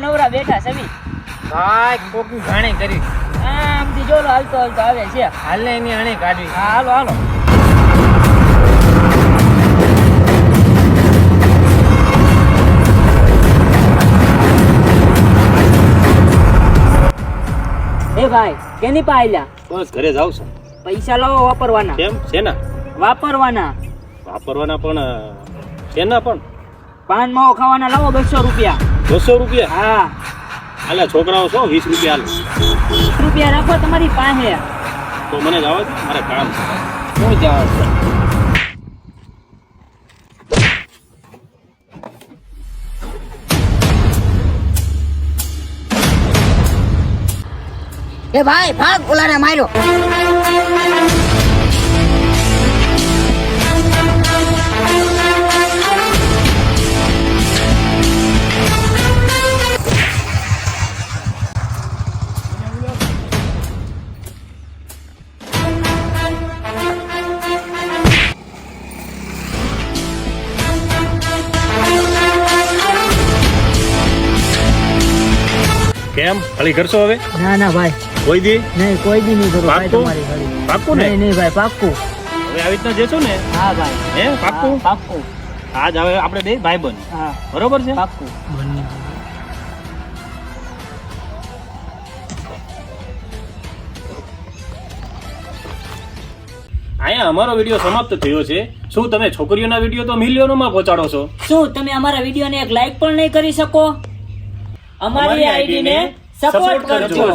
નવરા બેઠા સવી ભાઈ કોકની ઘાણી કરી આમથી જો હાલતો હાલતો આવે છે હાલને એની આણે કાઢવી. હા હાલો હાલો એ ભાઈ કેની પાયલા બસ ઘરે જાવ છો. પૈસા લાવો વાપરવાના કેમ શેના વાપરવાના વાપરવાના પણ શેના પણ પાન માવો ખાવાના લાવો 200 રૂપિયા 200 રૂપિયા? હા આલા છોકરાઓ છો 20 રૂપિયા હાલ. 20 રૂપિયા રાખો તમારી પાસે તો મને જવા દે, મારે કામ છે. હું જાવ છું એ ભાઈ ભાગ ઓલાને માર્યો. કેમ ખાલી કરશો હવે? ના ના ભાઈ કોઈ દી નહીં કોઈ દી નહીં કરું ભાઈ પાક્કું? તમારી ઘડી પાક્કું ને? નહીં નહીં ભાઈ પાક્કું હવે આવી રીતના જશો ને? હા ભાઈ હે પાક્કું? હા, પાક્કું આજ હવે આપણે બે ભાઈ બન હા બરોબર છે? પાક્કું અહીંયા અમારો વિડીયો સમાપ્ત થયો છે. શું તમે છોકરીઓના વિડીયો તો મિલિયનોમાં પહોંચાડો છો? શું તમે અમારા વિડીયોને એક લાઈક પણ નહીં કરી શકો? અમારી આઈડીને સપોર્ટ કરજો.